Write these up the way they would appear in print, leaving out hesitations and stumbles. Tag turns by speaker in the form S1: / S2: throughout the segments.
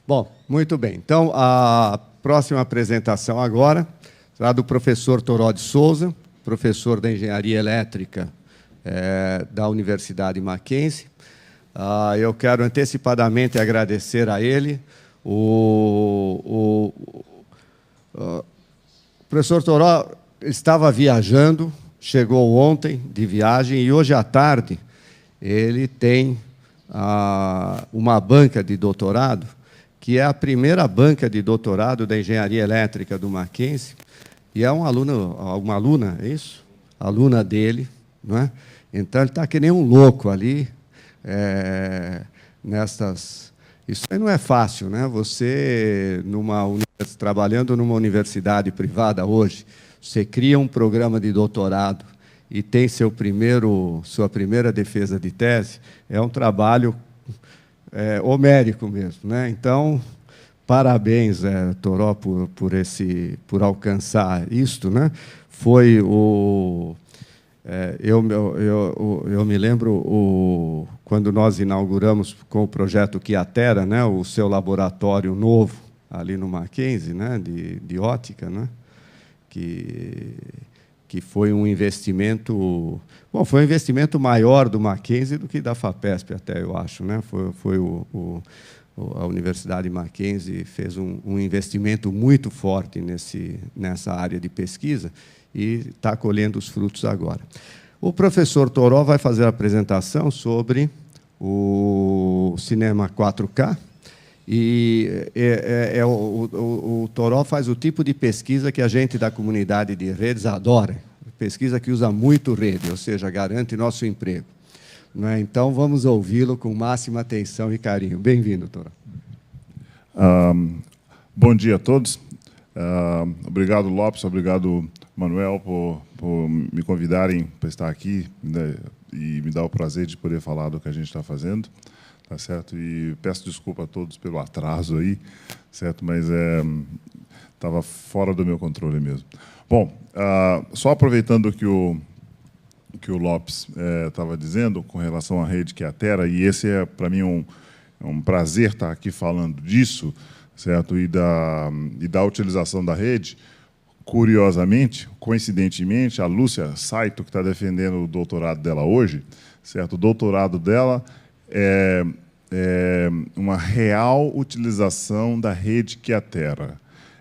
S1: Bom, muito bem. Então, a próxima apresentação agora será do professor Toró de Souza, professor da Engenharia Elétrica da Universidade Mackenzie. Eu quero antecipadamente agradecer a ele. O professor Toró estava viajando, chegou ontem de viagem, e hoje à tarde ele tem uma banca de doutorado, que é a primeira banca de doutorado da Engenharia Elétrica do Mackenzie, e é uma aluna, é isso? Aluna dele, não é? Então, ele está que nem um louco ali, Isso aí não é fácil, né? Você, trabalhando numa universidade privada hoje, você cria um programa de doutorado e tem sua primeira defesa de tese, é um trabalho homérico mesmo, né? Então, parabéns, Toró, por alcançar isto, né? Foi eu me lembro quando nós inauguramos com o projeto Quiatera, né, o seu laboratório novo ali no Mackenzie, né, de ótica, né, que foi um investimento... Bom, foi um investimento maior do Mackenzie do que da FAPESP, até, eu acho, né? A Universidade Mackenzie fez um investimento muito forte nessa área de pesquisa e está colhendo os frutos agora. O professor Toró vai fazer a apresentação sobre o cinema 4K, e o Toró faz o tipo de pesquisa que a gente da comunidade de redes adora, pesquisa que usa muito rede, ou seja, garante nosso emprego. Não é? Então, vamos ouvi-lo com máxima atenção e carinho. Bem-vindo, Toró.
S2: Bom dia a todos. Obrigado, Lopes, obrigado, Manuel, por me convidarem para estar aqui, né, e me dar o prazer de poder falar do que a gente está fazendo. Tá certo? E peço desculpa a todos pelo atraso aí, certo? Mas estava fora do meu controle mesmo. Bom, só aproveitando o que o Lopes estava dizendo com relação à rede Quiatera, e esse para mim um prazer estar aqui falando disso, certo? E da utilização da rede. Curiosamente, coincidentemente, a Lúcia Saito, que está defendendo o doutorado dela hoje, certo? O doutorado dela é uma real utilização da rede Quiatera.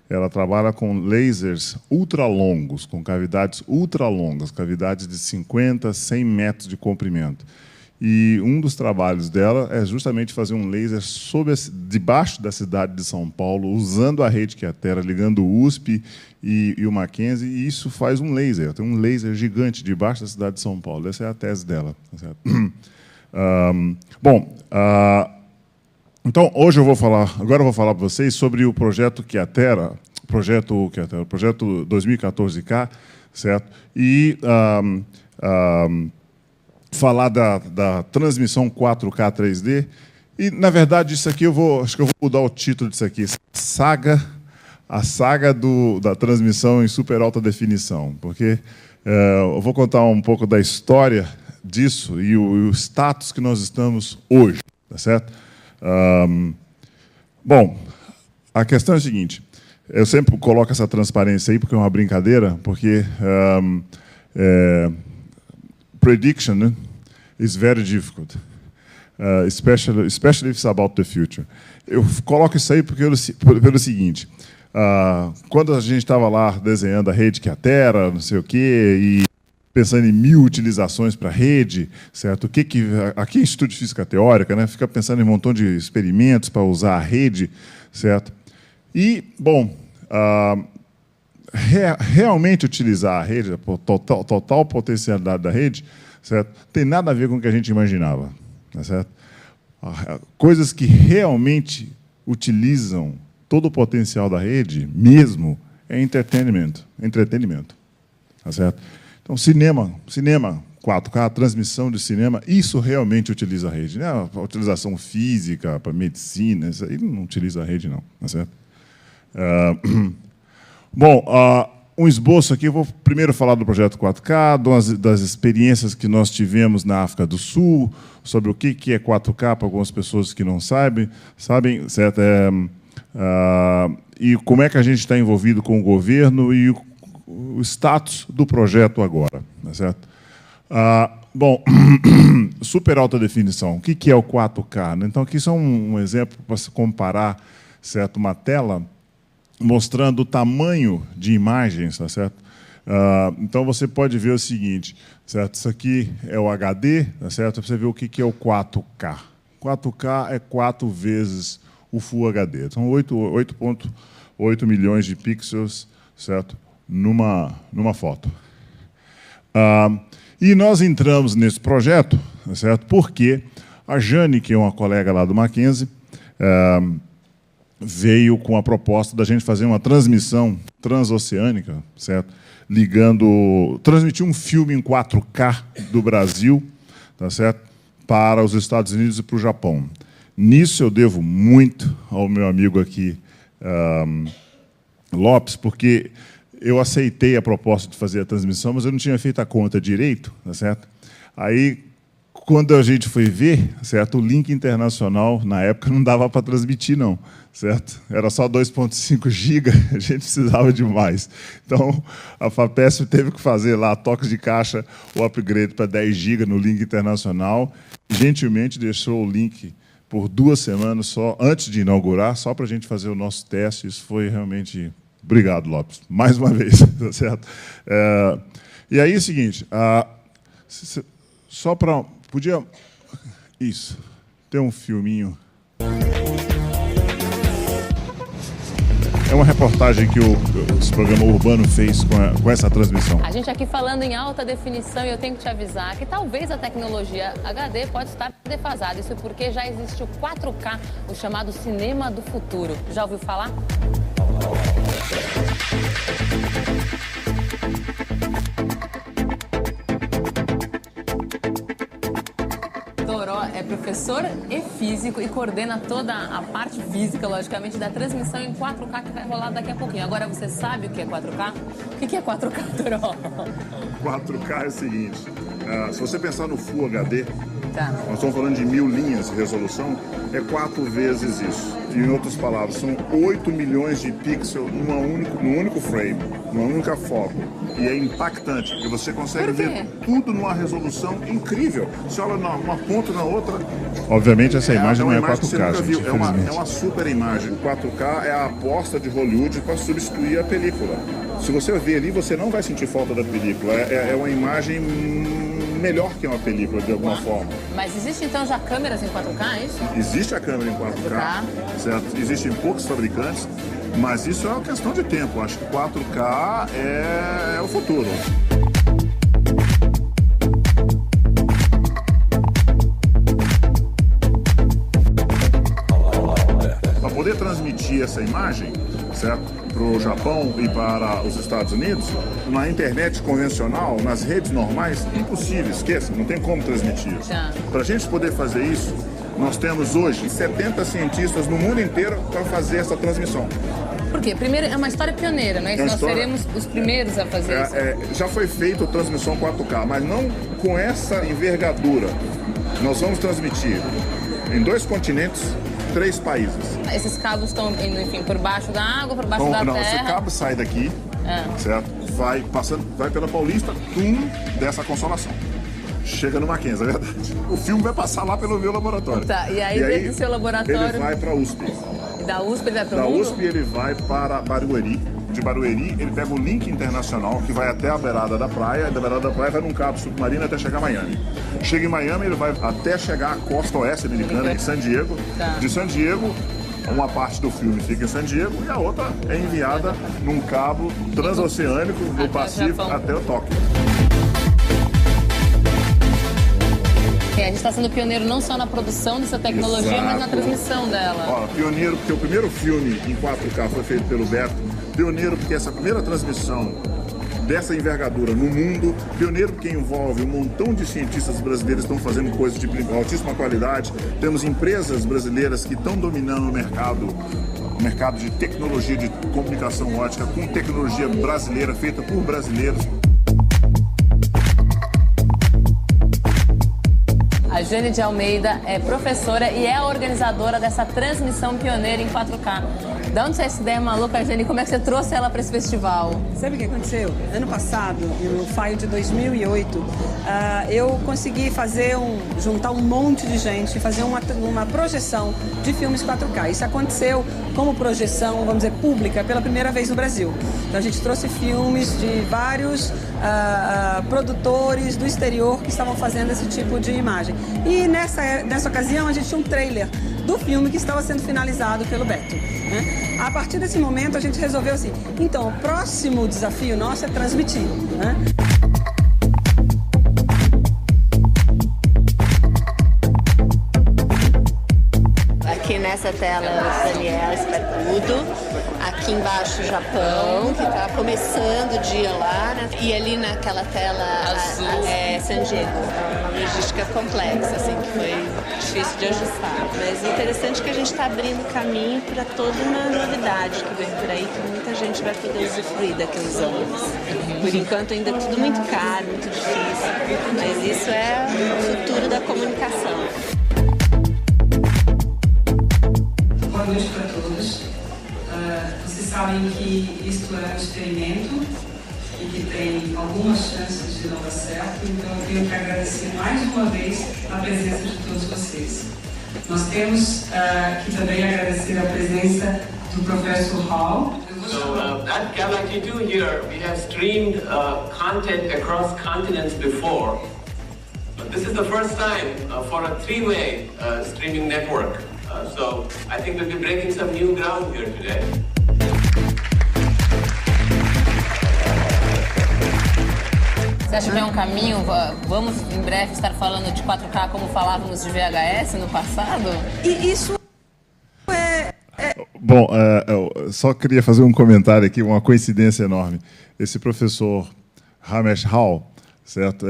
S2: Ela trabalha com lasers ultralongos, com cavidades ultralongas, cavidades de 50, 100 metros de comprimento. E um dos trabalhos dela é justamente fazer um laser debaixo da cidade de São Paulo, usando a rede Quiatera, ligando o USP e o Mackenzie, e isso faz um laser. Tem um laser gigante debaixo da cidade de São Paulo. Essa é a tese dela. Certo? Então, hoje agora eu vou falar para vocês sobre o projeto Quiatera, o projeto 2014K, certo? E falar da transmissão 4K 3D. E, na verdade, isso aqui acho que eu vou mudar o título disso aqui. A saga da transmissão em super alta definição, porque eu vou contar um pouco da história disso e o status que nós estamos hoje, tá certo? Bom, a questão é a seguinte, eu sempre coloco essa transparência aí porque é uma brincadeira, porque prediction, né, is very difficult, especially if it's about the future. Eu coloco isso aí pelo seguinte, quando a gente estava lá desenhando a rede Quiatera, não sei o quê, e pensando em 1000 utilizações para a rede, certo? Aqui é Instituto de Física Teórica, né? Fica pensando em um montão de experimentos para usar a rede, certo? E, bom, realmente utilizar a rede, a total potencialidade da rede, certo? Tem nada a ver com o que a gente imaginava, tá certo? Coisas que realmente utilizam todo o potencial da rede, mesmo, é entretenimento, tá certo? Então, cinema 4K, transmissão de cinema, isso realmente utiliza a rede, né? A utilização física para medicina, isso aí não utiliza a rede, não, tá certo? Bom, um esboço aqui, eu vou primeiro falar do projeto 4K, das experiências que nós tivemos na África do Sul, sobre o que é 4K para algumas pessoas que não sabem, certo? E como é que a gente está envolvido com o governo e o status do projeto agora, tá certo? Bom, super alta definição. O que é o 4K? Né? Então, aqui só um exemplo para se comparar, certo? Uma tela mostrando o tamanho de imagens, tá certo? Então, você pode ver o seguinte, certo? Isso aqui é o HD, tá certo? Para você ver o que é o 4K. 4K é 4 vezes o Full HD. São 8,8 milhões de pixels, certo? Numa foto. E nós entramos nesse projeto, tá certo? Porque a Jane, que é uma colega lá do Mackenzie, veio com a proposta da gente fazer uma transmissão transoceânica, certo? Transmitir um filme em 4K do Brasil, tá certo? Para os Estados Unidos e para o Japão. Nisso eu devo muito ao meu amigo aqui, Lopes, porque eu aceitei a proposta de fazer a transmissão, mas eu não tinha feito a conta direito, tá certo? Aí, quando a gente foi ver, certo, o link internacional, na época, não dava para transmitir, não, certo? Era só 2,5 GB, a gente precisava de mais. Então, a FAPESP teve que fazer lá, toques de caixa, o upgrade para 10 GB no link internacional, e gentilmente deixou o link por 2 semanas só, antes de inaugurar, só para a gente fazer o nosso teste. Isso foi realmente... Obrigado, Lopes, mais uma vez, tá certo? E aí é o seguinte, só para... Podia... Isso, ter um filminho. É uma reportagem que o programa Urbano fez com essa transmissão.
S3: A gente aqui falando em alta definição e eu tenho que te avisar que talvez a tecnologia HD pode estar defasada. Isso porque já existe o 4K, o chamado cinema do futuro. Já ouviu falar? Toró é professor e físico e coordena toda a parte física, logicamente, da transmissão em 4K que vai rolar daqui a pouquinho. Agora você sabe o que é 4K? O que é 4K, Toró?
S2: 4K é o seguinte, se você pensar no Full HD, nós estamos falando de 1000 linhas de resolução, é 4 vezes isso. Em outras palavras, são 8 milhões de pixels num único frame, numa única foto. E é impactante, porque você consegue ver tudo numa resolução incrível. Você olha uma ponta na outra... Obviamente essa imagem não é 4K, gente, é uma super imagem. O 4K é a aposta de Hollywood para substituir a película. Se você ver ali, você não vai sentir falta da película. É uma imagem melhor que uma película, de alguma forma.
S3: Mas existe então já câmeras em 4K, é isso?
S2: Existe a câmera em 4K, certo? Existem poucos fabricantes, mas isso é uma questão de tempo. Acho que 4K é o futuro. Para poder transmitir essa imagem, certo? Para o Japão e para os Estados Unidos, na internet convencional, nas redes normais, impossível, esqueça, não tem como transmitir isso. Para a gente poder fazer isso, nós temos hoje 70 cientistas no mundo inteiro para fazer essa transmissão.
S3: Por quê? Primeiro, é uma história pioneira, não é? Nós seremos os primeiros a fazer isso.
S2: Já foi feita a transmissão 4K, mas não com essa envergadura. Nós vamos transmitir em 2 continentes, 3 países.
S3: Esses cabos estão indo, enfim, por baixo da água, por baixo da terra?
S2: Esse cabo sai daqui, certo? Vai pela Paulista, dessa Consolação. Chega no Mackenzie, é verdade. O filme vai passar lá pelo meu laboratório.
S3: Tá, e aí dentro do seu laboratório...
S2: Ele vai para a USP.
S3: Da USP ele vai para o
S2: mundo?
S3: Da
S2: USP ele vai para Barueri. De Barueri ele pega o link internacional que vai até a beirada da praia. E da beirada da praia vai num cabo submarino até chegar a Miami. Chega em Miami, ele vai até chegar à costa oeste americana, em San Diego. De San Diego, uma parte do filme fica em San Diego e a outra é enviada num cabo transoceânico do Pacífico até o Tóquio.
S3: A gente está sendo pioneiro não só na produção dessa tecnologia, mas na transmissão dela.
S2: Pioneiro porque o primeiro filme em 4K foi feito pelo Beto. Pioneiro porque essa primeira transmissão dessa envergadura no mundo. Pioneiro porque envolve um montão de cientistas brasileiros que estão fazendo coisas de altíssima qualidade. Temos empresas brasileiras que estão dominando o mercado o mercado de tecnologia de comunicação ótica com tecnologia brasileira, feita por brasileiros.
S3: A Jane de Almeida é professora e é a organizadora dessa transmissão pioneira em 4K. De onde saiu essa ideia maluca, Jane? Como é que você trouxe ela para esse festival?
S4: Sabe o que aconteceu? Ano passado, no FAIO de 2008, eu consegui juntar um monte de gente e fazer uma projeção de filmes 4K. Isso aconteceu como projeção, vamos dizer, pública, pela primeira vez no Brasil. Então a gente trouxe filmes de vários produtores do exterior que estavam fazendo esse tipo de imagem. E nessa ocasião a gente tinha um trailer do filme que estava sendo finalizado pelo Beto, né? A partir desse momento a gente resolveu assim, então o próximo desafio nosso é transmitir, né?
S5: Aqui nessa tela o Daniel Espertudo, aqui embaixo o Japão, que está começando o dia lá, né? E ali naquela tela é San Diego, uma logística complexa, assim, que foi difícil de ajustar. Mas o interessante é que a gente está abrindo caminho para toda uma novidade que vem por aí, que muita gente vai poder usufruir daqui a uns anos. Por enquanto ainda é tudo muito caro, muito difícil, mas isso é o futuro da comunicação.
S6: Boa noite para todos. Vocês sabem que isto é um experimento e que tem algumas chances de não dar certo, então eu tenho que agradecer mais uma vez a presença de todos vocês. Nós temos que também agradecer a presença do professor Hall.
S7: At Galaxy 2 here, we have streamed content across continents before. But this is the first time for a three-way streaming network. So I think we'll be breaking some new ground here today.
S3: Você acha que é um caminho? Vamos em breve estar falando de 4K como falávamos de VHS no passado?
S4: E isso
S2: Bom, eu só queria fazer um comentário aqui, uma coincidência enorme. Esse professor Ramesh Hall, certo?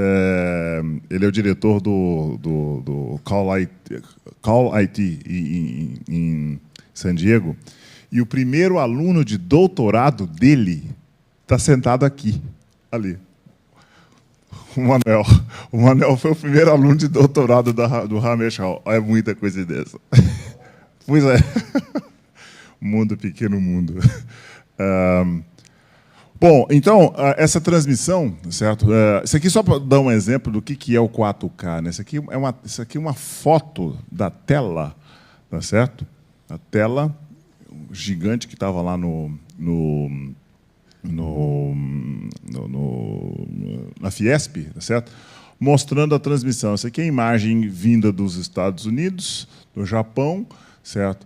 S2: Ele é o diretor do Call IT em San Diego, e o primeiro aluno de doutorado dele está sentado aqui, ali. O Manuel. O Manuel foi o primeiro aluno de doutorado do Ramesh Hall. É muita coincidência. Pois é. Mundo, pequeno mundo. Bom, então, essa transmissão, certo? Isso aqui só para dar um exemplo do que é o 4K, né? Isso aqui é uma foto da tela, tá certo? A tela gigante que estava lá na Fiesp, tá certo? Mostrando a transmissão. Essa aqui é a imagem vinda dos Estados Unidos, do Japão, certo?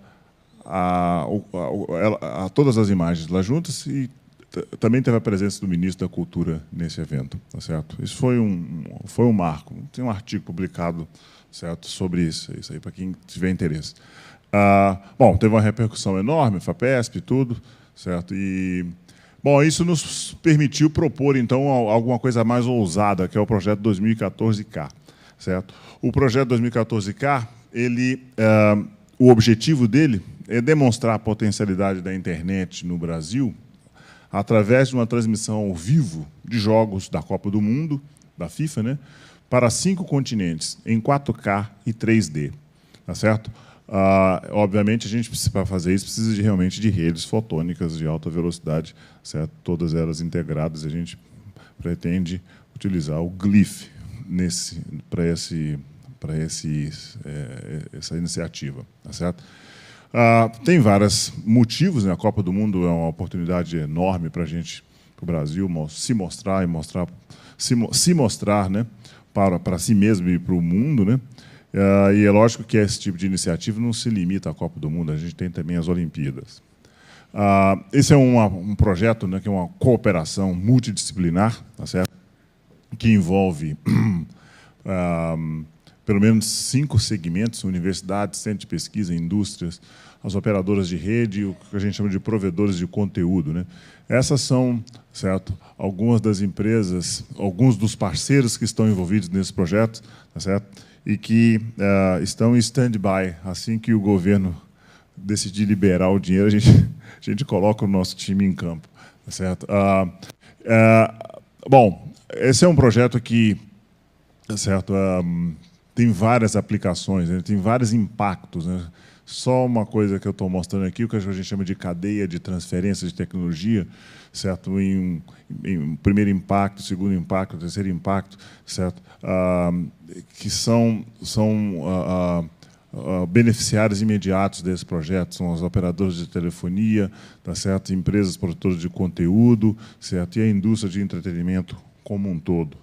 S2: Todas as imagens lá juntas, e também teve a presença do ministro da Cultura nesse evento, tá certo? Isso foi um marco. Tem um artigo publicado, certo, sobre isso aí para quem tiver interesse. Bom, teve uma repercussão enorme, FAPESP e tudo, certo? E bom, isso nos permitiu propor então alguma coisa mais ousada, que é o projeto 2014K, certo? O projeto 2014K, o objetivo dele é demonstrar a potencialidade da internet no Brasil através de uma transmissão ao vivo de jogos da Copa do Mundo, da FIFA, né, para 5 continentes, em 4K e 3D. Tá certo? Obviamente, a gente, para fazer isso, precisa realmente de redes fotônicas de alta velocidade, certo? Todas elas integradas. A gente pretende utilizar o GLIF para essa iniciativa. Tá certo? Tem vários motivos, né? A Copa do Mundo é uma oportunidade enorme para a gente, para o Brasil, se mostrar, né? Para si mesmo e para o mundo, né? E é lógico que esse tipo de iniciativa não se limita à Copa do Mundo, a gente tem também as Olimpíadas. Esse é um projeto, né, que é uma cooperação multidisciplinar, tá certo? Que envolve pelo menos 5 segmentos: universidades, centros de pesquisa, indústrias, as operadoras de rede e o que a gente chama de provedores de conteúdo, né? Essas são, certo, algumas das empresas, alguns dos parceiros que estão envolvidos nesse projeto, tá certo? E que estão em stand-by. Assim que o governo decidir liberar o dinheiro, a gente coloca o nosso time em campo, tá certo? Bom, esse é um projeto que, tá certo, tem várias aplicações, né? Tem vários impactos, né? Só uma coisa que eu estou mostrando aqui, o que a gente chama de cadeia de transferência de tecnologia, certo? Em primeiro impacto, segundo impacto, terceiro impacto, certo? Que são beneficiários imediatos desse projeto, são os operadores de telefonia, tá certo? Empresas produtoras de conteúdo, certo? E a indústria de entretenimento como um todo.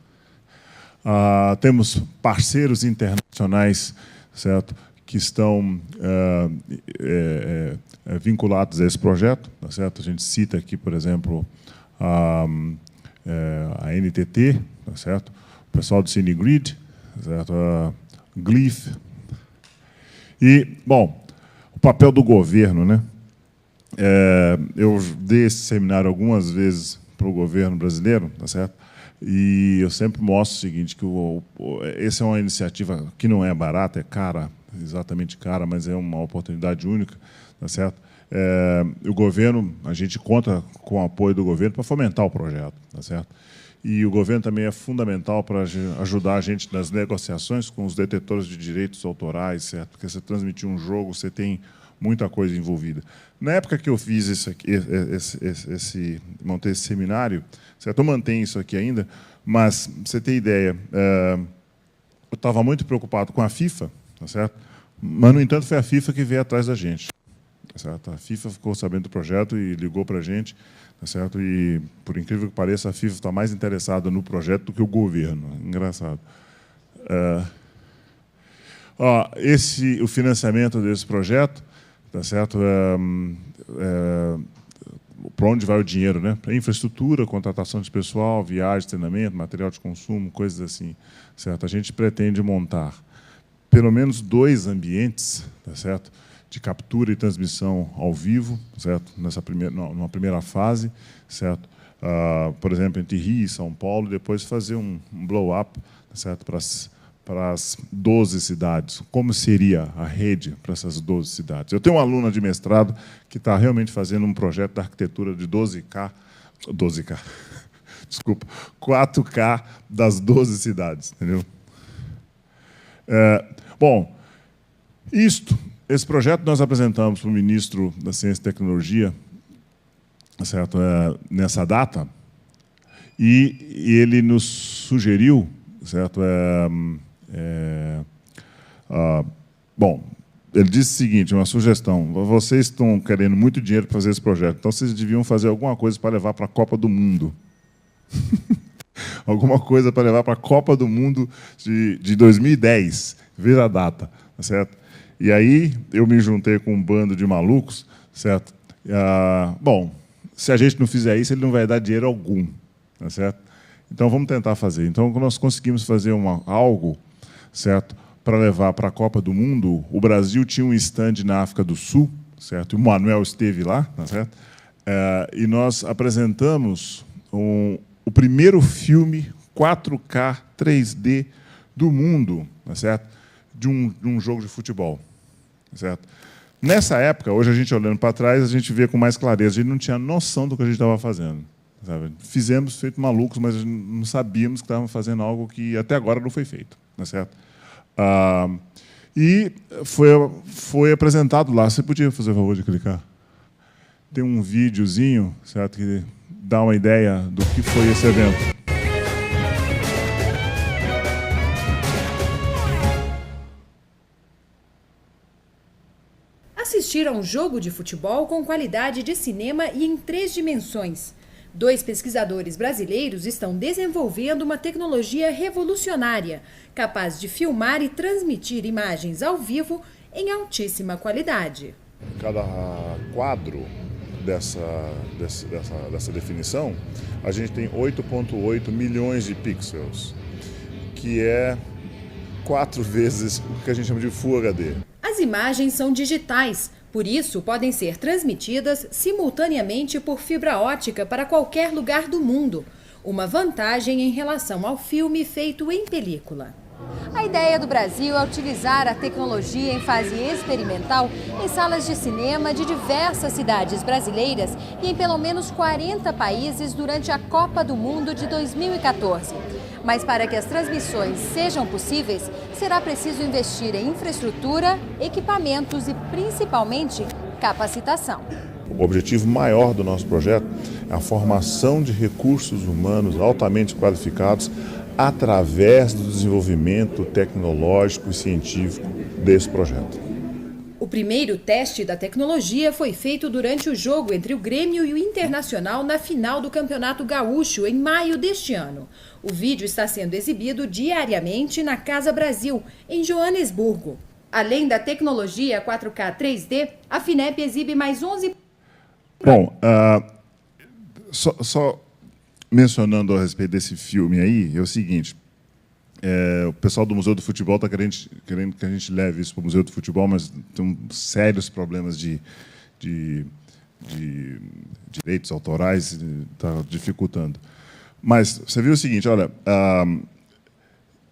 S2: Temos parceiros internacionais, certo? Que estão vinculados a esse projeto, tá certo? A gente cita aqui, por exemplo, a NTT, tá certo? O pessoal do CineGrid, tá certo? A Glyph. E, bom, o papel do governo, né? Eu dei esse seminário algumas vezes para o governo brasileiro, tá certo? E eu sempre mostro o seguinte, que essa é uma iniciativa que não é barata, é cara, exatamente cara, mas é uma oportunidade única, tá certo? O governo, a gente conta com o apoio do governo para fomentar o projeto, tá certo? E o governo também é fundamental para ajudar a gente nas negociações com os detentores de direitos autorais, certo? Porque você transmitir um jogo, você tem muita coisa envolvida. Na época que eu fiz isso aqui, montei esse seminário, certo? Eu mantenho isso aqui ainda, mas, pra você ter ideia, eu estava muito preocupado com a FIFA, tá certo? Mas, no entanto, foi a FIFA que veio atrás da gente. Tá certo? A FIFA ficou sabendo do projeto e ligou para a gente, tá certo? E, por incrível que pareça, a FIFA está mais interessada no projeto do que o governo. Engraçado. O financiamento desse projeto, tá certo? Para onde vai o dinheiro, né? Para infraestrutura, contratação de pessoal, viagem, treinamento, material de consumo, coisas assim, certo? A gente pretende montar pelo menos 2 ambientes, tá certo? De captura e transmissão ao vivo, certo? Numa primeira fase, certo? Por exemplo, entre Rio e São Paulo, depois fazer um blow-up, tá certo? Para as 12 cidades. Como seria a rede para essas 12 cidades? Eu tenho uma aluna de mestrado que está realmente fazendo um projeto de arquitetura de 4K das 12 cidades, entendeu? Bom, esse projeto nós apresentamos para o ministro da Ciência e Tecnologia, certo? Nessa data, e ele nos sugeriu, certo? Bom, ele disse o seguinte, uma sugestão: vocês estão querendo muito dinheiro para fazer esse projeto, então vocês deviam fazer alguma coisa para levar para a Copa do Mundo. Alguma coisa para levar para a Copa do Mundo de 2010, veja a data, tá certo? E aí eu me juntei com um bando de malucos, certo? Bom, se a gente não fizer isso, ele não vai dar dinheiro algum, tá certo? Então vamos tentar fazer. Então, quando nós conseguimos fazer algo, certo, para levar para a Copa do Mundo, o Brasil tinha um stand na África do Sul, certo? O Manuel esteve lá, tá certo? E nós apresentamos o primeiro filme 4K 3D do mundo, tá certo? De um jogo de futebol, certo? Nessa época, hoje a gente olhando para trás, a gente vê com mais clareza, a gente não tinha noção do que a gente estava fazendo, sabe? Fizemos feito malucos, mas não sabíamos que estávamos fazendo algo que até agora não foi feito, tá certo? E foi apresentado lá. Você podia fazer o favor de clicar? Tem um videozinho, certo, que dá uma ideia do que foi esse evento.
S8: Assistir a um jogo de futebol com qualidade de cinema e em 3 dimensões. 2 pesquisadores brasileiros estão desenvolvendo uma tecnologia revolucionária, capaz de filmar e transmitir imagens ao vivo em altíssima qualidade.
S2: Cada quadro dessa definição, a gente tem 8,8 milhões de pixels, que é 4 vezes o que a gente chama de Full HD.
S8: As imagens são digitais, por isso podem ser transmitidas simultaneamente por fibra ótica para qualquer lugar do mundo, uma vantagem em relação ao filme feito em película. A ideia do Brasil é utilizar a tecnologia em fase experimental em salas de cinema de diversas cidades brasileiras e em pelo menos 40 países durante a Copa do Mundo de 2014. Mas para que as transmissões sejam possíveis, será preciso investir em infraestrutura, equipamentos e, principalmente, capacitação.
S2: O objetivo maior do nosso projeto é a formação de recursos humanos altamente qualificados através do desenvolvimento tecnológico e científico desse projeto.
S8: O primeiro teste da tecnologia foi feito durante o jogo entre o Grêmio e o Internacional na final do Campeonato Gaúcho, em maio deste ano. O vídeo está sendo exibido diariamente na Casa Brasil, em Joanesburgo. Além da tecnologia 4K 3D, a FINEP exibe mais 11...
S2: Bom, só mencionando a respeito desse filme aí, é o seguinte, o pessoal do Museu do Futebol está querendo que a gente leve isso para o Museu do Futebol, mas tem sérios problemas de direitos autorais, está dificultando. Mas você viu o seguinte, olha,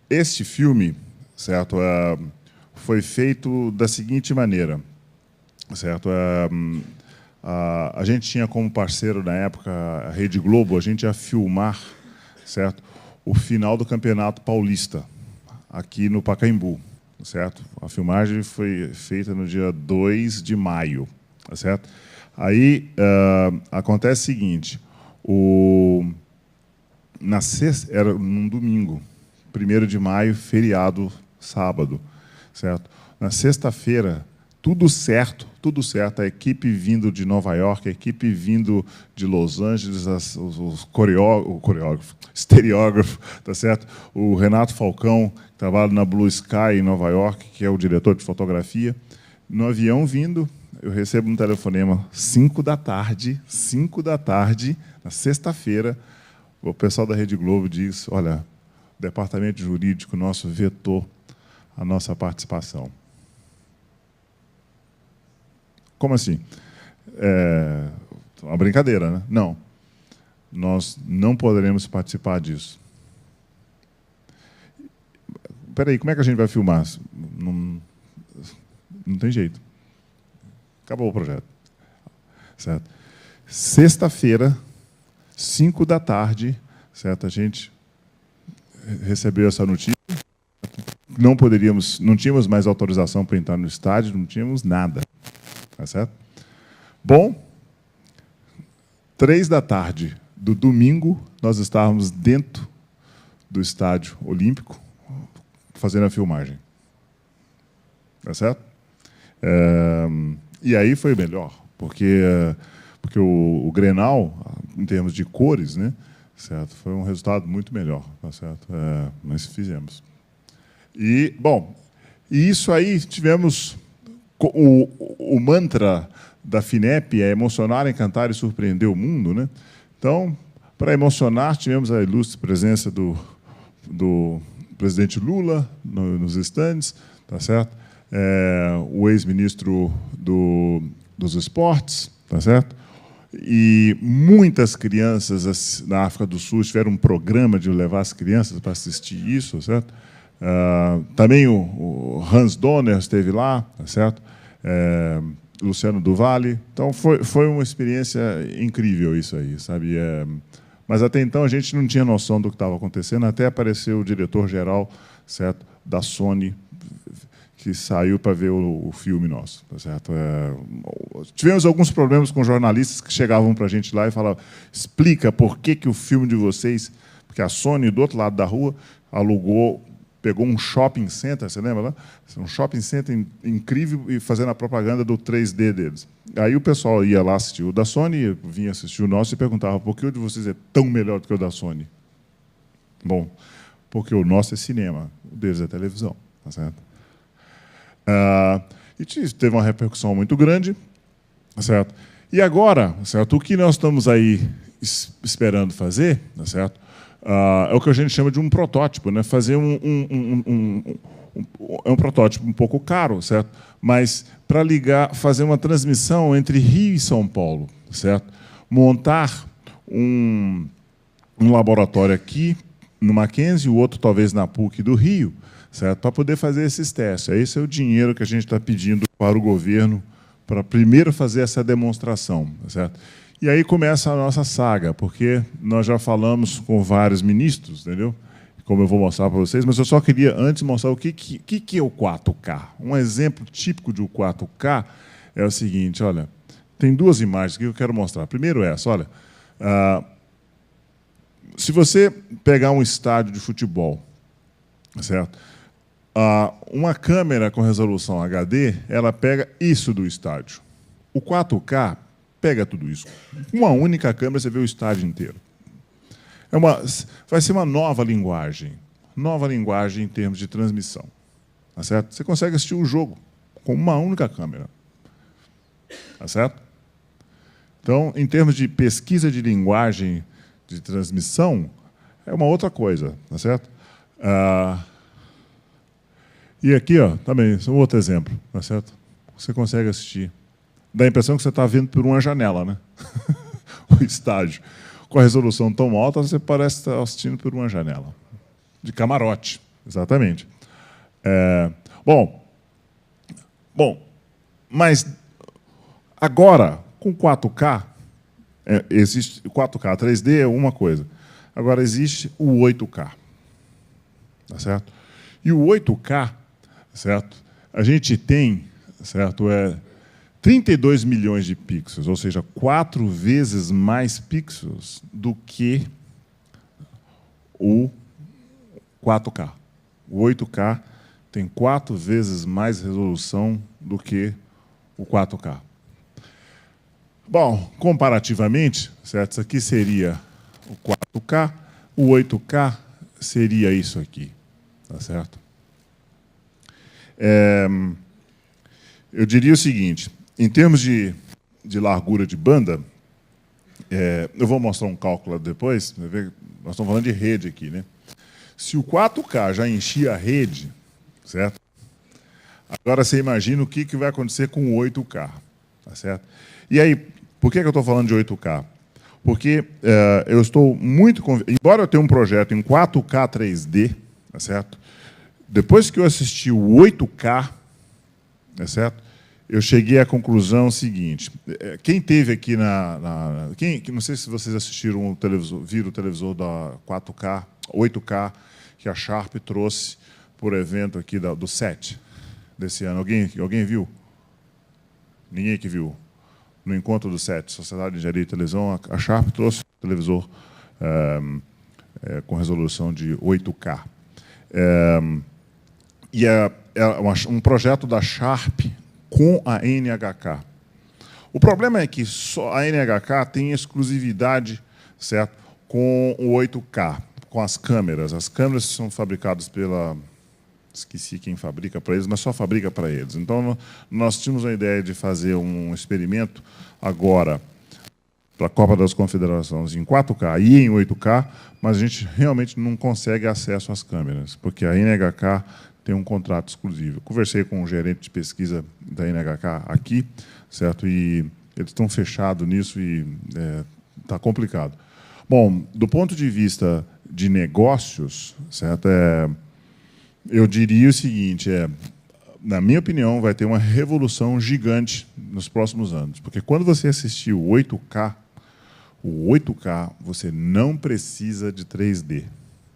S2: este filme, certo, foi feito da seguinte maneira, certo? A gente tinha como parceiro na época a Rede Globo, a gente ia filmar, certo, o final do Campeonato Paulista aqui no Pacaembu, certo? A filmagem foi feita no dia 2 de maio, certo? Aí acontece o seguinte, na sexta, era num domingo, 1º de maio, feriado, sábado, certo? Na sexta-feira, tudo certo, a equipe vindo de Nova York, a equipe vindo de Los Angeles, o coreógrafo, estereógrafo, tá certo? O Renato Falcão, que trabalha na Blue Sky em Nova York, que é o diretor de fotografia. No avião vindo, eu recebo um telefonema 5 da tarde, na sexta-feira, o pessoal da Rede Globo diz, olha, o departamento jurídico nosso vetou a nossa participação. Como assim? Uma brincadeira, né? Não. Nós não poderemos participar disso. Espera aí, como é que a gente vai filmar? Não tem jeito. Acabou o projeto. Certo? Sexta-feira, 5 da tarde, certo? A gente recebeu essa notícia. Não tínhamos mais autorização para entrar no estádio, não tínhamos nada. Tá certo? Bom, 3 da tarde do domingo, nós estávamos dentro do Estádio Olímpico fazendo a filmagem. Tá certo? E aí foi melhor, porque o Grenal, em termos de cores, né, certo? Foi um resultado muito melhor, tá certo? Mas fizemos. E, bom, isso aí tivemos... O mantra da FINEP é emocionar, encantar e surpreender o mundo, né? Então, para emocionar, tivemos a ilustre presença do presidente Lula nos estandes, tá certo? O ex-ministro dos esportes, tá certo? E muitas crianças na África do Sul tiveram um programa de levar as crianças para assistir isso, certo? Também o Hans Donner esteve lá, tá certo? Luciano do Vale. Então, foi uma experiência incrível isso aí, sabe? Mas, até então, a gente não tinha noção do que estava acontecendo, até apareceu o diretor-geral, certo, da Sony, que saiu para ver o filme nosso, tá certo? Tivemos alguns problemas com jornalistas que chegavam para a gente lá e falavam, explica por que o filme de vocês... Porque a Sony, do outro lado da rua, pegou um shopping center, você lembra lá? Um shopping center incrível e fazendo a propaganda do 3D deles. Aí o pessoal ia lá assistir o da Sony, vinha assistir o nosso e perguntava por que o de vocês é tão melhor do que o da Sony? Bom, porque o nosso é cinema, o deles é televisão, tá certo? E teve uma repercussão muito grande, tá certo? E agora, certo? O que nós estamos aí esperando fazer, tá certo? É o que a gente chama de um protótipo, né? Fazer um protótipo um pouco caro, certo? Mas para fazer uma transmissão entre Rio e São Paulo, certo? Montar um laboratório aqui no Mackenzie, o outro talvez na PUC do Rio, certo? Para poder fazer esses testes. Esse é o dinheiro que a gente está pedindo para o governo para primeiro fazer essa demonstração, certo? E aí começa a nossa saga, porque nós já falamos com vários ministros, entendeu? Como eu vou mostrar para vocês, mas eu só queria antes mostrar o que é o 4K. Um exemplo típico de 4K é o seguinte, olha, tem duas imagens que eu quero mostrar. Primeiro essa, olha, se você pegar um estádio de futebol, certo? Uma câmera com resolução HD, ela pega isso do estádio. O 4K pega tudo isso. Com uma única câmera você vê o estádio inteiro. Vai ser uma nova linguagem em termos de transmissão. Tá certo? Você consegue assistir o jogo com uma única câmera. Tá certo? Então, em termos de pesquisa de linguagem de transmissão, é uma outra coisa. Tá certo? E aqui, ó, também, um outro exemplo. Tá certo? Você consegue assistir. Dá a impressão que você está vendo por uma janela, né? O estádio. Com a resolução tão alta, você parece estar assistindo por uma janela. De camarote, exatamente. Bom, mas agora, com 4K, existe 4K 3D é uma coisa. Agora existe o 8K. Tá certo? E o 8K, certo? A gente tem, certo? 32 milhões de pixels, ou seja, 4 vezes mais pixels do que o 4K. O 8K tem 4 vezes mais resolução do que o 4K. Bom, comparativamente, certo? Isso aqui seria o 4K, o 8K seria isso aqui, tá certo? Eu diria o seguinte. Em termos de largura de banda, eu vou mostrar um cálculo depois, nós estamos falando de rede aqui, né? Se o 4K já enchia a rede, certo? Agora você imagina o que vai acontecer com o 8K, tá certo? E aí, por que eu estou falando de 8K? Porque eu estou muito convicto, embora eu tenha um projeto em 4K 3D, tá certo? Depois que eu assisti o 8K, tá certo? Eu cheguei à conclusão seguinte. Quem teve aqui não sei se vocês assistiram o televisor, viram o televisor da 4K, 8K, que a Sharp trouxe por evento aqui do SET desse ano. Alguém viu? Ninguém que viu. No encontro do SET, Sociedade de Engenharia e Televisão, a Sharp trouxe um televisor com resolução de 8K. E é um projeto da Sharp com a NHK. O problema é que só a NHK tem exclusividade, certo, com o 8K, com as câmeras. As câmeras são fabricadas pela... Esqueci quem fabrica para eles, mas só fabrica para eles. Então, nós tínhamos a ideia de fazer um experimento agora para a Copa das Confederações em 4K e em 8K, mas a gente realmente não consegue acesso às câmeras, porque a NHK tem um contrato exclusivo. Eu conversei com um gerente de pesquisa da NHK aqui, certo? E eles estão fechados nisso e está complicado. Bom, do ponto de vista de negócios, certo? Eu diria o seguinte, na minha opinião, vai ter uma revolução gigante nos próximos anos, porque quando você assistir o 8K, você não precisa de 3D.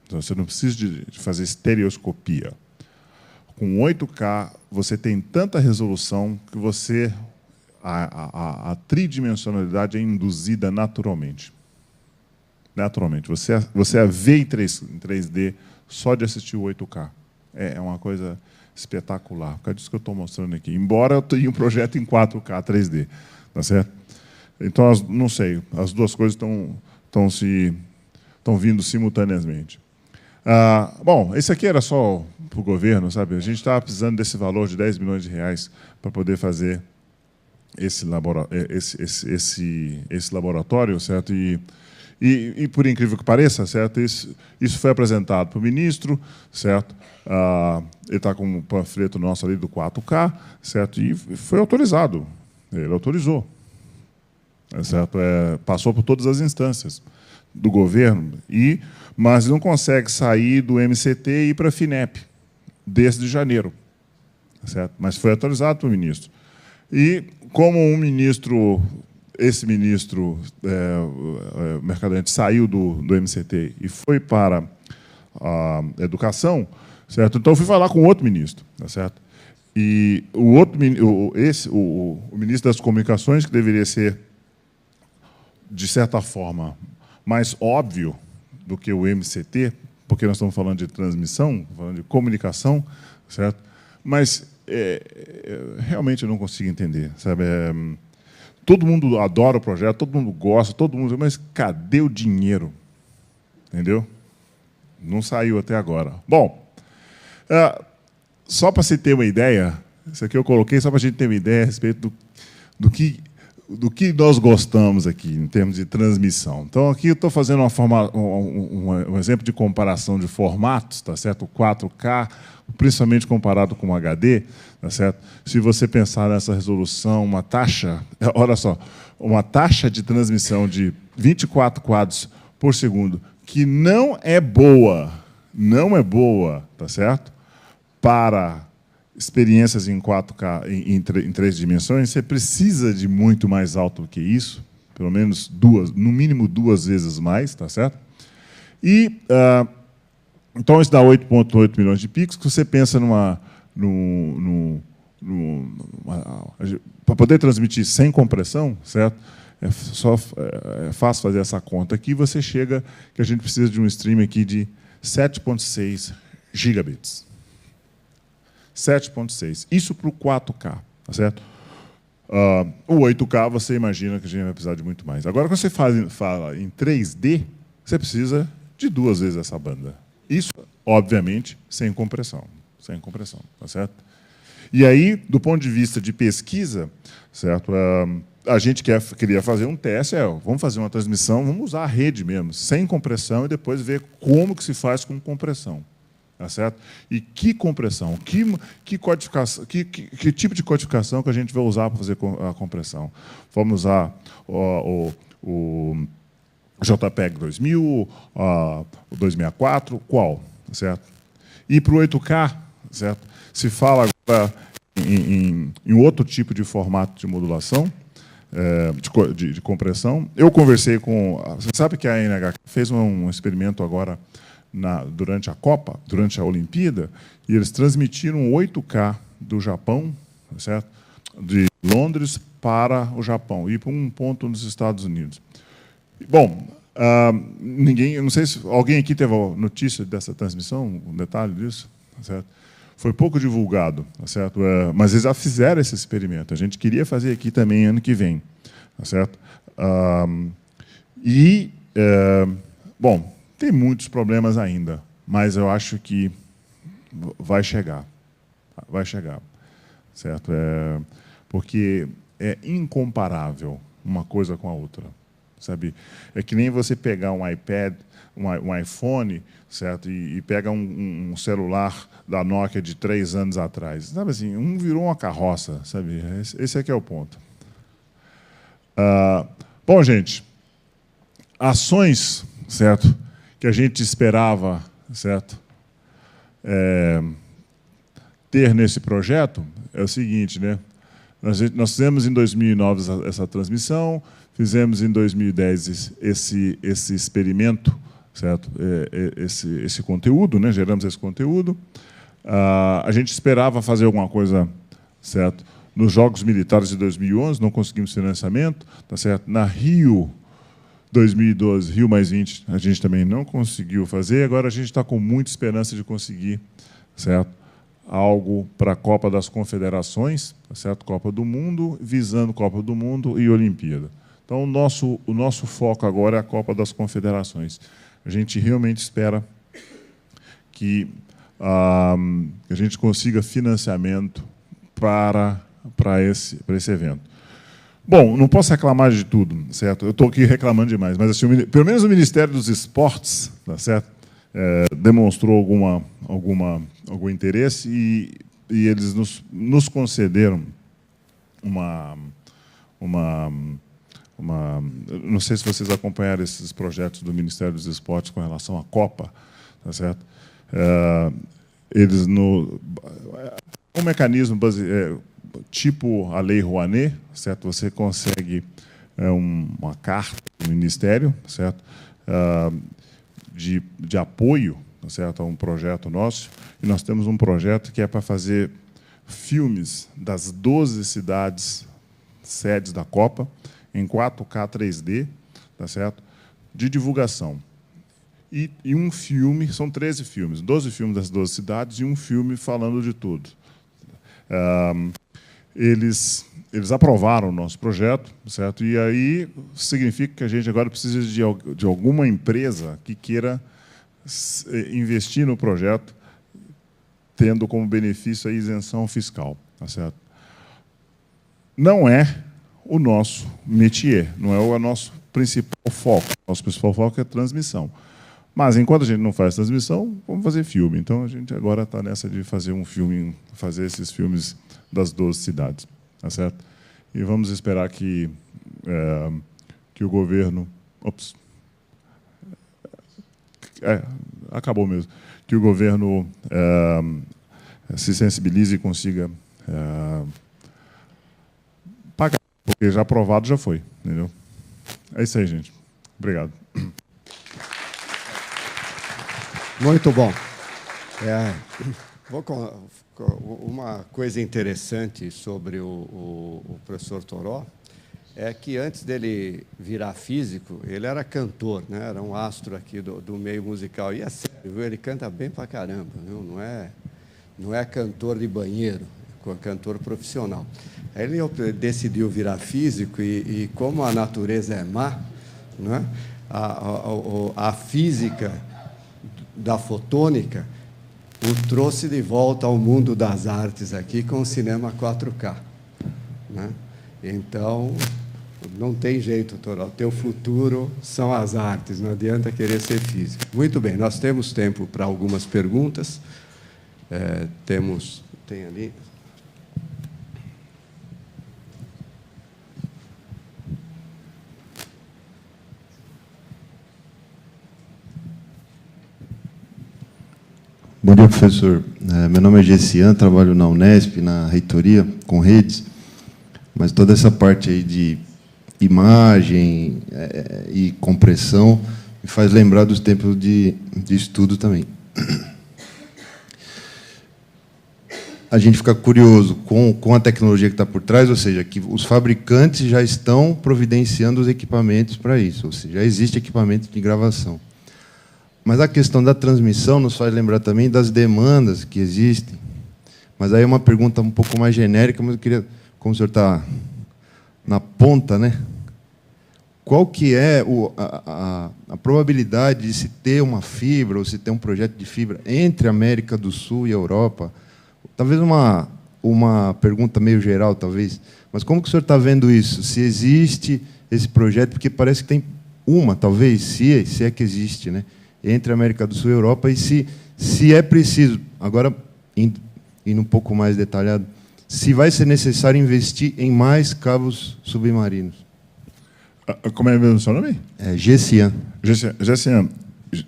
S2: Então, você não precisa de fazer estereoscopia. Com 8K, você tem tanta resolução que a tridimensionalidade é induzida naturalmente. Naturalmente. Você a vê em 3D só de assistir o 8K. É uma coisa espetacular. Por causa disso que eu estou mostrando aqui. Embora eu tenha um projeto em 4K 3D. Tá certo? Então, não sei, as duas coisas estão vindo simultaneamente. Bom, esse aqui era só para o governo, sabe? A gente estava precisando desse valor de 10 milhões de reais para poder fazer esse laboratório, certo? E por incrível que pareça, certo? Isso foi apresentado para o ministro, certo? Ele está com um panfleto nosso ali do 4K, certo? E foi autorizado. Ele autorizou, certo? Passou por todas as instâncias do governo, mas não consegue sair do MCT e ir para a FINEP. desde janeiro, certo? Mas foi atualizado para o ministro. E como esse ministro Mercadante saiu do MCT e foi para a educação, certo? Então eu fui falar com outro ministro, tá certo? E o ministro das Comunicações, que deveria ser, de certa forma, mais óbvio do que o MCT, porque nós estamos falando de transmissão, falando de comunicação, certo? Mas realmente eu não consigo entender, sabe? Todo mundo adora o projeto, todo mundo gosta, mas cadê o dinheiro? Entendeu? Não saiu até agora. Bom, só para você ter uma ideia, isso aqui eu coloquei só para a gente ter uma ideia a respeito do que nós gostamos aqui, em termos de transmissão. Então, aqui eu estou fazendo um exemplo de comparação de formatos, tá certo? O 4K, principalmente comparado com o HD, tá certo? Se você pensar nessa resolução, uma taxa, olha só, uma taxa de transmissão de 24 quadros por segundo, que não é boa, tá certo? Para experiências em 4K, em 3 dimensões, você precisa de muito mais alto do que isso, pelo menos no mínimo 2 vezes mais, tá certo? E então isso dá 8,8 milhões de pixels. Você pensa para poder transmitir sem compressão, certo? É fácil fazer essa conta aqui. Você chega que a gente precisa de um stream aqui de 7,6 gigabits. 7,6. Isso para o 4K, tá certo? O 8K, você imagina que a gente vai precisar de muito mais. Agora, quando você fala em 3D, você precisa de 2 vezes essa banda. Isso, obviamente, sem compressão. Sem compressão, tá certo? E aí, do ponto de vista de pesquisa, certo? A gente queria fazer um teste, vamos fazer uma transmissão, vamos usar a rede mesmo, sem compressão, e depois ver como que se faz com compressão. Tá certo? E que compressão, que codificação, que tipo de codificação que a gente vai usar para fazer a compressão? Vamos usar o JPEG 2000, o 264, qual? Certo? E para o 8K, certo? Se fala agora em outro tipo de formato de modulação, de compressão. Eu conversei com... Você sabe que a NHK fez um experimento agora durante a Copa, durante a Olimpíada, e eles transmitiram 8K do Japão, certo? De Londres para o Japão, e para um ponto nos Estados Unidos. Bom, eu não sei se alguém aqui teve notícia dessa transmissão, um detalhe disso, certo? Foi pouco divulgado, certo? Mas eles já fizeram esse experimento. A gente queria fazer aqui também ano que vem, certo? Bom, tem muitos problemas ainda, mas eu acho que vai chegar, certo? Porque é incomparável uma coisa com a outra, sabe? É que nem você pegar um iPad, um iPhone, certo? E pega um celular da Nokia de 3 anos atrás, sabe assim? Um virou uma carroça, sabe? Esse aqui é o ponto. Bom, gente, ações, certo? Que a gente esperava, certo? Ter nesse projeto é o seguinte, né? Nós fizemos em 2009 essa transmissão, fizemos em 2010 esse experimento, certo? Esse conteúdo, né? Geramos esse conteúdo. A gente esperava fazer alguma coisa, certo? Nos Jogos Militares de 2011, não conseguimos financiamento, tá certo? Na Rio 2012, Rio mais 20, a gente também não conseguiu fazer. Agora a gente está com muita esperança de conseguir, certo? Algo para a Copa das Confederações, tá certo? Copa do Mundo, visando Copa do Mundo e Olimpíada. Então, o nosso foco agora é a Copa das Confederações. A gente realmente espera que a gente consiga financiamento para esse evento. Bom, não posso reclamar de tudo, certo? Eu estou aqui reclamando demais, mas assim, pelo menos o Ministério dos Esportes, tá certo? Demonstrou algum interesse e eles nos concederam não sei se vocês acompanharam esses projetos do Ministério dos Esportes com relação à Copa, tá certo? eles um mecanismo tipo a Lei Rouanet, certo? Você consegue uma carta do Ministério, certo? De apoio, certo, a um projeto nosso, e nós temos um projeto que é para fazer filmes das 12 cidades sedes da Copa em 4K 3D, tá certo? De divulgação. E um filme, são 13 filmes, 12 filmes das 12 cidades e um filme falando de tudo. Eles aprovaram o nosso projeto, certo? E aí significa que a gente agora precisa de alguma empresa que queira investir no projeto, tendo como benefício a isenção fiscal, tá certo? Não é o nosso métier, não é o nosso principal foco. Nosso principal foco é transmissão. Mas, enquanto a gente não faz transmissão, vamos fazer filme. Então, a gente agora está nessa de fazer um filme, fazer esses filmes das 12 cidades, tá certo? E vamos esperar que o governo... Ops. Acabou mesmo. Que o governo se sensibilize e consiga pagar, porque já aprovado já foi, entendeu? É isso aí, gente. Obrigado.
S1: Muito bom. Uma coisa interessante sobre o professor Toró é que, antes dele virar físico, ele era cantor, né? Era um astro aqui do meio musical. E é sério, viu? Ele canta bem pra caramba, viu? Não é cantor de banheiro, é cantor profissional. Aí ele decidiu virar físico e como a natureza é má, né? A física da fotônica o trouxe de volta ao mundo das artes aqui com o cinema 4K, né? Então, não tem jeito, Toró. O teu futuro são as artes, não adianta querer ser físico. Muito bem, nós temos tempo para algumas perguntas. Tem ali...
S9: Bom dia, professor. Meu nome é Gessian, trabalho na Unesp, na reitoria, com redes, mas toda essa parte aí de imagem e compressão me faz lembrar dos tempos de estudo também. A gente fica curioso com a tecnologia que está por trás, ou seja, que os fabricantes já estão providenciando os equipamentos para isso, ou seja, já existe equipamento de gravação. Mas a questão da transmissão nos faz lembrar também das demandas que existem. Mas aí é uma pergunta um pouco mais genérica, mas eu queria, como o senhor está na ponta, né? Qual que é a probabilidade de se ter uma fibra, ou se ter um projeto de fibra entre a América do Sul e a Europa? Talvez uma pergunta meio geral, talvez. Mas como que o senhor está vendo isso? Se existe esse projeto, porque parece que tem talvez, se é que existe, né? Entre a América do Sul e a Europa, e se é preciso, agora indo um pouco mais detalhado, se vai ser necessário investir em mais cabos submarinos.
S2: Como é mesmo o seu nome?
S9: Gessian.
S2: Gessian,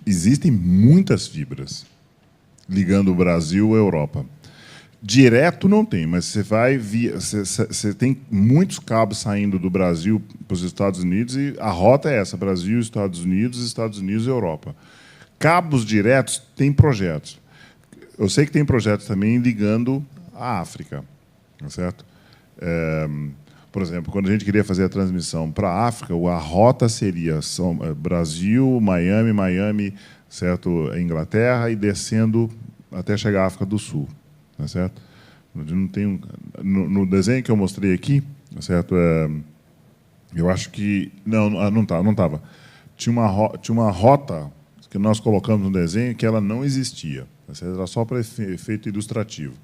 S2: existem muitas fibras ligando o Brasil à Europa. Direto não tem, mas você tem muitos cabos saindo do Brasil para os Estados Unidos, e a rota é essa: Brasil, Estados Unidos e Europa. Cabos diretos, tem projetos. Eu sei que tem projetos também ligando à África, tá certo? Por exemplo, quando a gente queria fazer a transmissão para a África, a rota seria Brasil, Miami, certo? Inglaterra, e descendo até chegar à África do Sul, tá certo? Não tem no desenho que eu mostrei aqui, tá certo? Eu acho que não estava. Tinha uma rota que nós colocamos no desenho que ela não existia, tá certo? Era só para efeito ilustrativo.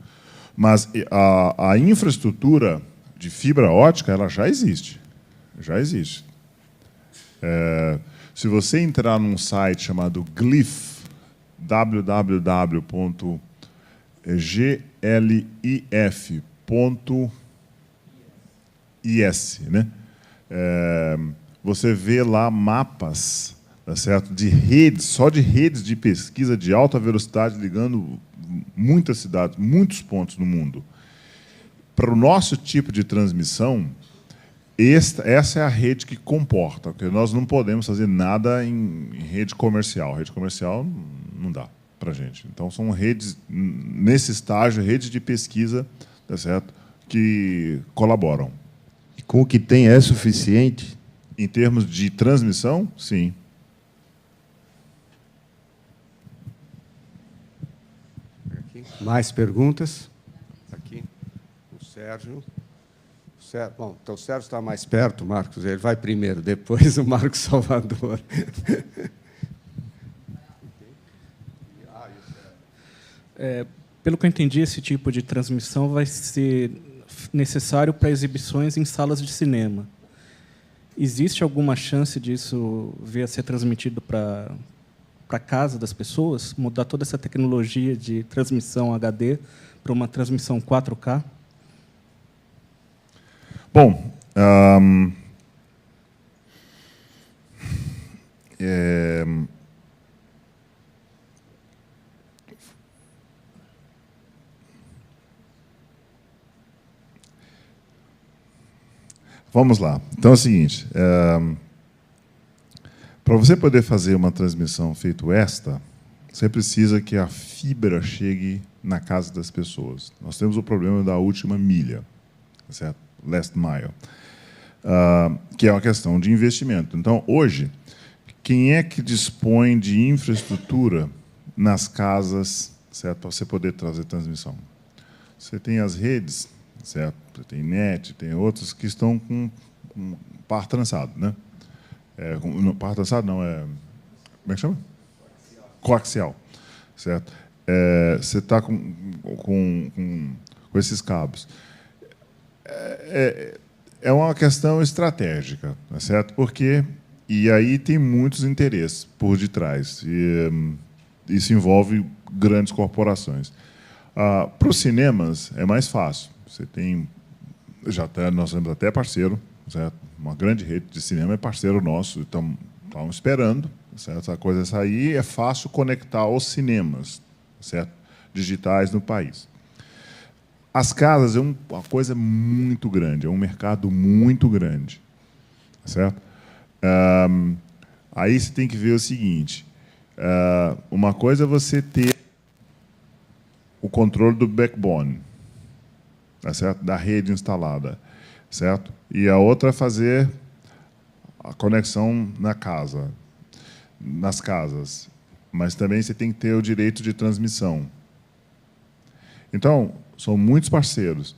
S2: Mas a infraestrutura de fibra ótica, ela já existe. Já existe. Se você entrar num site chamado Glif, www.glif.is, né? Você vê lá mapas, tá certo? De redes, só de redes de pesquisa de alta velocidade ligando muitas cidades, muitos pontos no mundo. Para o nosso tipo de transmissão, essa é a rede que comporta, porque nós não podemos fazer nada em rede comercial. Rede comercial não dá para a gente. Então, são redes, nesse estágio, redes de pesquisa, tá certo? Que colaboram.
S9: E com o que tem é suficiente?
S2: Em termos de transmissão, sim.
S1: Mais perguntas? Aqui, o Sérgio. Bom, então o Sérgio está mais perto, Marcos. Ele vai primeiro, depois o Marcos Salvador.
S10: Pelo que eu entendi, esse tipo de transmissão vai ser necessário para exibições em salas de cinema. Existe alguma chance disso vir a ser transmitido para a casa das pessoas? Mudar toda essa tecnologia de transmissão HD para uma transmissão 4K?
S2: Bom, vamos lá. Então é o seguinte, para você poder fazer uma transmissão feito esta, você precisa que a fibra chegue na casa das pessoas. Nós temos o problema da última milha, certo? Last mile, que é uma questão de investimento. Então, hoje, quem é que dispõe de infraestrutura nas casas, certo, para você poder trazer transmissão? Você tem as redes, certo? Você tem net, tem outros que estão com par trançado, né? Par trançado não, como é que chama? Coaxial, certo? Você está com esses cabos. É uma questão estratégica, tá certo? Porque e aí tem muitos interesses por detrás. E isso envolve grandes corporações. Para os cinemas é mais fácil. Você tem nós temos até parceiro, certo? Uma grande rede de cinema é parceiro nosso. Estamos esperando, certo? Essa coisa sair. É fácil conectar os cinemas, certo? Digitais no país. As casas é uma coisa muito grande, é um mercado muito grande, certo? Aí você tem que ver o seguinte, uma coisa é você ter o controle do backbone, tá certo? Da rede instalada, certo? E a outra é fazer a conexão na casa, nas casas, mas também você tem que ter o direito de transmissão. Então, são muitos parceiros.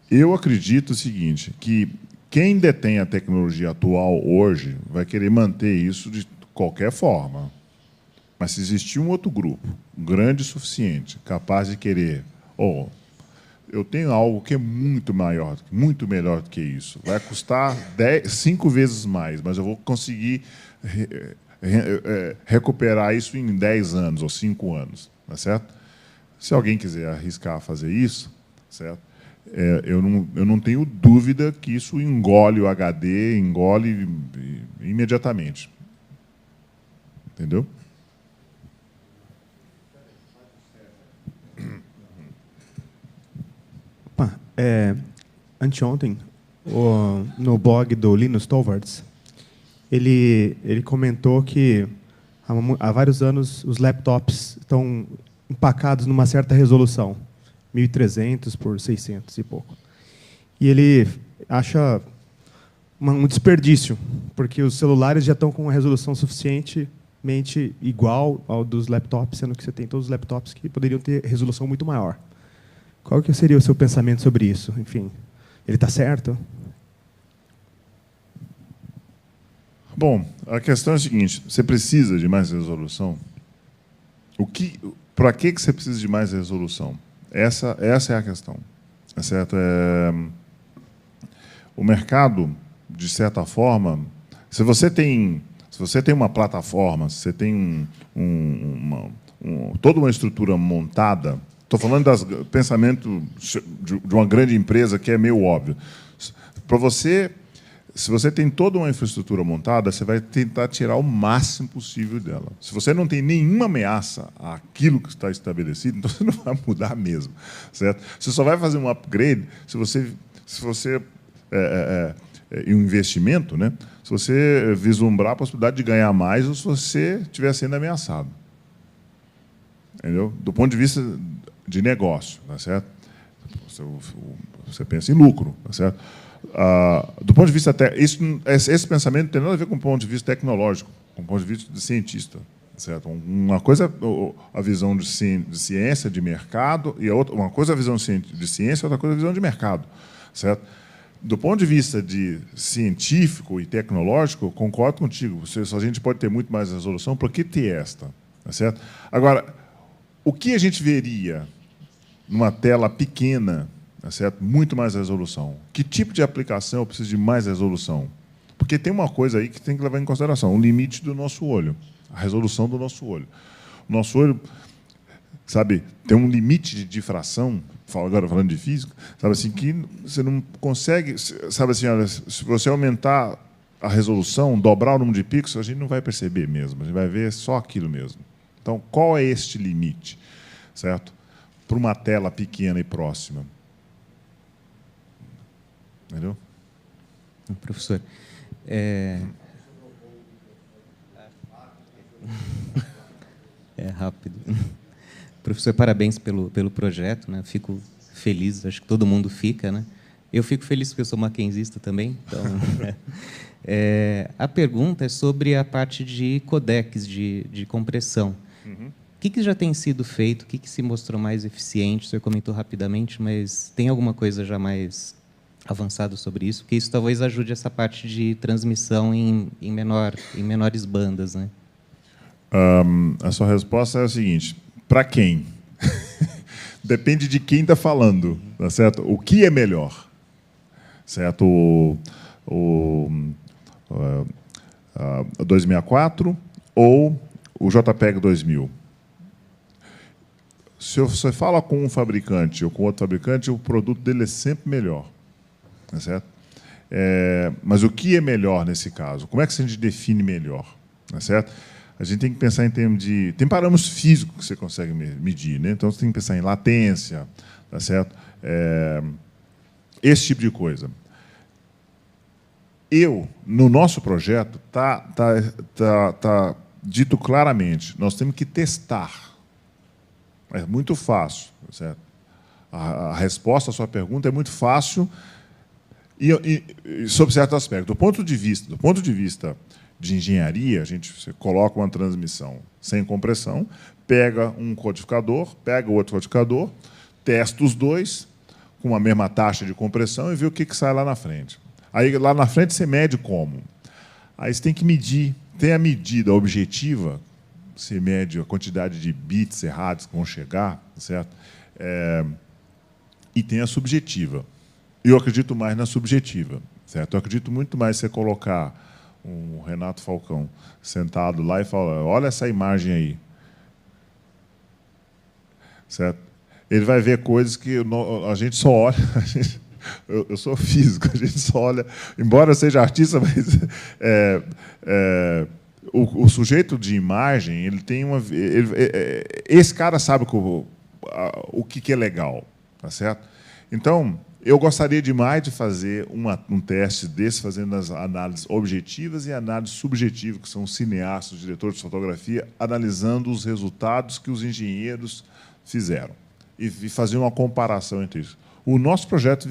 S2: Eu acredito o seguinte, que quem detém a tecnologia atual hoje vai querer manter isso de qualquer forma. Mas se existir um outro grupo, grande o suficiente, capaz de querer, eu tenho algo que é muito maior, muito melhor do que isso. Vai custar 5 vezes mais, mas eu vou conseguir recuperar isso em 10 anos ou 5 anos, não é certo? Se alguém quiser arriscar fazer isso, certo? Eu não tenho dúvida que isso engole o HD, engole imediatamente. Entendeu?
S11: Anteontem, no blog do Linus Torvalds, ele comentou que há vários anos os laptops estão empacados numa certa resolução, 1.300 por 600 e pouco. E ele acha um desperdício, porque os celulares já estão com uma resolução suficientemente igual ao dos laptops, sendo que você tem todos os laptops que poderiam ter resolução muito maior. Qual que seria o seu pensamento sobre isso? Enfim, ele está certo?
S2: Bom, a questão é a seguinte, você precisa de mais resolução? Para que você precisa de mais resolução? Essa é a questão. É certo? O mercado, de certa forma, se você tem uma plataforma, se você tem toda uma estrutura montada, estou falando do pensamento de uma grande empresa que é meio óbvio. Para você se você tem toda uma infraestrutura montada, você vai tentar tirar o máximo possível dela. Se você não tem nenhuma ameaça àquilo que está estabelecido, então você não vai mudar mesmo, certo? Você só vai fazer um upgrade se você um investimento, né? Se você vislumbrar a possibilidade de ganhar mais ou se você estiver sendo ameaçado. Entendeu? Do ponto de vista de negócio, tá certo? Você pensa em lucro, tá certo? Do ponto de vista esse pensamento não tem nada a ver com o ponto de vista tecnológico, com o ponto de vista de cientista, tá certo? Uma coisa a visão de ciência, de mercado, e uma coisa a visão de ciência, outra coisa a visão de mercado, certo? Do ponto de vista de científico e tecnológico, concordo contigo. A gente pode ter muito mais resolução, por que ter esta? Tá certo? Agora, o que a gente veria numa tela pequena, tá certo? Muito mais resolução? Que tipo de aplicação eu preciso de mais resolução? Porque tem uma coisa aí que tem que levar em consideração, o limite do nosso olho, a resolução do nosso olho. O nosso olho, sabe, tem um limite de difração, agora falando de física, sabe assim, que você não consegue, sabe assim, olha, se você aumentar a resolução, dobrar o número de pixels, a gente não vai perceber mesmo, a gente vai ver só aquilo mesmo. Então, qual é este limite, certo? Para uma tela pequena e próxima. Entendeu?
S12: Professor, é rápido. Professor, parabéns pelo projeto, né? Fico feliz, acho que todo mundo fica, né? Eu fico feliz porque eu sou mackenzista também. Então, a pergunta é sobre a parte de codecs, de compressão.
S2: Uhum.
S12: O que já tem sido feito? O que se mostrou mais eficiente? O senhor comentou rapidamente, mas tem alguma coisa já mais avançada sobre isso? Porque isso talvez ajude essa parte de transmissão em menores bandas, né?
S2: A sua resposta é a seguinte: para quem? Depende de quem está falando, tá certo? O que é melhor, certo? O 264 ou o JPEG 2000? Se você fala com um fabricante ou com outro fabricante, o produto dele é sempre melhor, tá certo? Mas o que é melhor nesse caso? Como é que a gente define melhor, tá certo? A gente tem que pensar em termos de... Tem parâmetros físicos que você consegue medir, né? Então, você tem que pensar em latência, tá certo? Esse tipo de coisa. No nosso projeto, tá dito claramente, nós temos que testar. É muito fácil, tá certo? A resposta à sua pergunta é muito fácil e sob certo aspecto. Do ponto de vista de engenharia, você coloca uma transmissão sem compressão, pega um codificador, pega outro codificador, testa os dois com a mesma taxa de compressão e vê o que sai lá na frente. Aí, lá na frente, você mede como? Aí você tem que medir. Tem a medida objetiva, você mede a quantidade de bits errados que vão chegar, certo? E tem a subjetiva. Eu acredito mais na subjetiva, certo? Eu acredito muito mais você colocar um Renato Falcão sentado lá e falar: olha essa imagem aí, certo? Ele vai ver coisas que a gente só olha. Eu sou físico, a gente só olha, embora eu seja artista, mas o sujeito de imagem, ele tem esse cara sabe o que é legal, tá certo? Então, eu gostaria demais de fazer um teste desse, fazendo as análises objetivas e análises subjetivas, que são os cineastas, os diretores de fotografia, analisando os resultados que os engenheiros fizeram e fazer uma comparação entre isso. O nosso projeto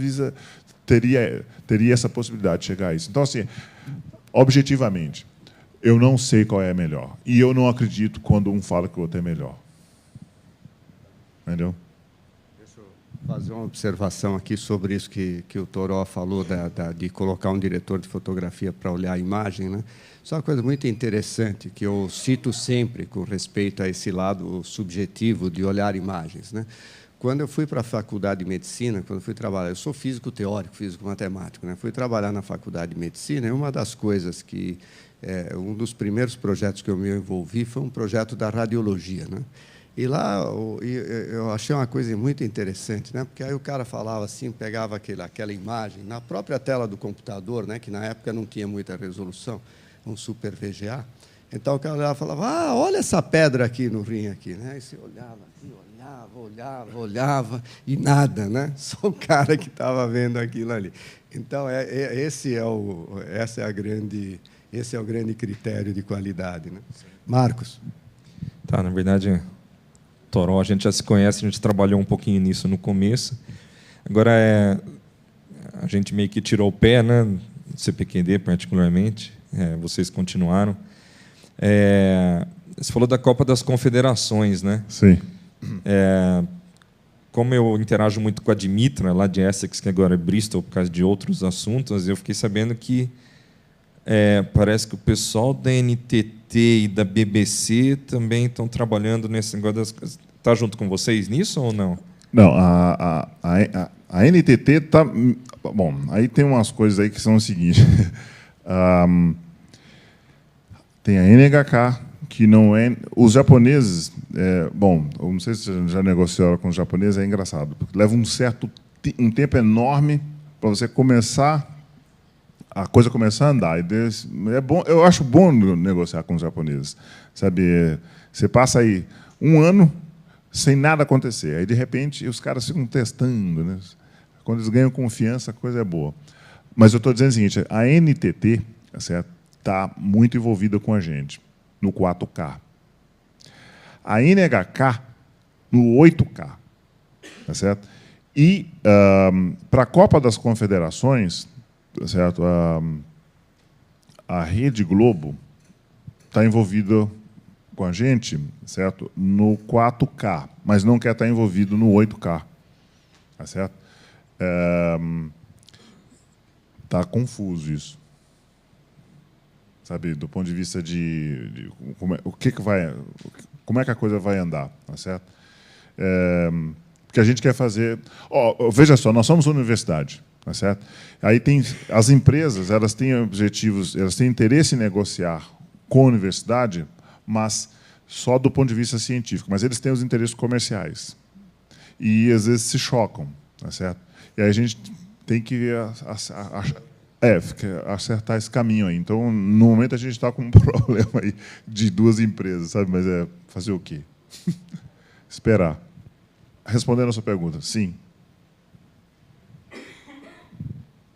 S2: teria essa possibilidade de chegar a isso. Então, assim, objetivamente, eu não sei qual é a melhor. E eu não acredito quando um fala que o outro é melhor. Entendeu?
S1: Fazer uma observação aqui sobre isso que o Toró falou, de colocar um diretor de fotografia para olhar a imagem, né? Isso é uma coisa muito interessante, que eu cito sempre com respeito a esse lado subjetivo de olhar imagens, né? Quando eu fui para a faculdade de medicina, quando eu fui trabalhar, eu sou físico teórico, físico matemático, né? Fui trabalhar na faculdade de medicina, e uma das coisas um dos primeiros projetos que eu me envolvi foi um projeto da radiologia, né? E lá eu achei uma coisa muito interessante, né? Porque aí o cara falava assim, pegava aquela imagem na própria tela do computador, né? Que na época não tinha muita resolução, um super VGA. Então o cara olhava e falava, olha essa pedra aqui no rim aqui, né? E você olhava aqui, olhava e nada, né? Só o cara que estava vendo aquilo ali. Então esse é o grande critério de qualidade, né? Marcos.
S13: Tá, na verdade, Toró, a gente já se conhece, a gente trabalhou um pouquinho nisso no começo. Agora a gente meio que tirou o pé, né? CPQD particularmente. Vocês continuaram. Você falou da Copa das Confederações, né?
S2: Sim.
S13: Como eu interajo muito com a Dimitra, lá de Essex, que agora é Bristol, por causa de outros assuntos, eu fiquei sabendo que parece que o pessoal da NTT e da BBC também estão trabalhando nesse negócio das coisas. Está junto com vocês nisso ou não?
S2: Não, a NTT está... Bom, aí tem umas coisas aí que são o seguinte. Tem a NHK, que não é... Os japoneses... bom, eu não sei se você já negociou com os japoneses, é engraçado, porque leva um tempo enorme para você começar... A coisa começar a andar. É bom, eu acho bom negociar com os japoneses. Sabe? Você passa aí um ano sem nada acontecer. Aí, de repente, os caras ficam testando. Né? Quando eles ganham confiança, a coisa é boa. Mas eu estou dizendo o seguinte, a NTT está muito envolvida com a gente no 4K. A NHK no 8K. Tá certo? E, para a Copa das Confederações, tá certo? A Rede Globo está envolvida com a gente, certo? No 4K, mas não quer estar envolvido no 8K. Tá certo? Tá confuso isso. Sabe, do ponto de vista de como é que a coisa vai andar, tá certo? Porque a gente quer fazer... veja só, nós somos uma universidade, tá certo? Aí tem as empresas, elas têm objetivos, elas têm interesse em negociar com a universidade, mas só do ponto de vista científico, mas eles têm os interesses comerciais. E às vezes se chocam, tá certo? E aí a gente tem que acertar esse caminho aí. Então, no momento a gente está com um problema aí de duas empresas, sabe? Mas fazer o quê? Esperar. Respondendo a sua pergunta, sim.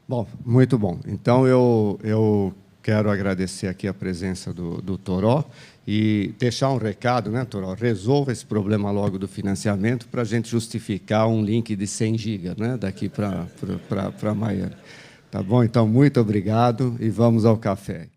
S1: Bom, muito bom. Então, eu quero agradecer aqui a presença do Toró e deixar um recado, né, Toró? Resolva esse problema logo do financiamento para a gente justificar um link de 100 GB, né, daqui para Miami. Tá bom? Então, muito obrigado e vamos ao café.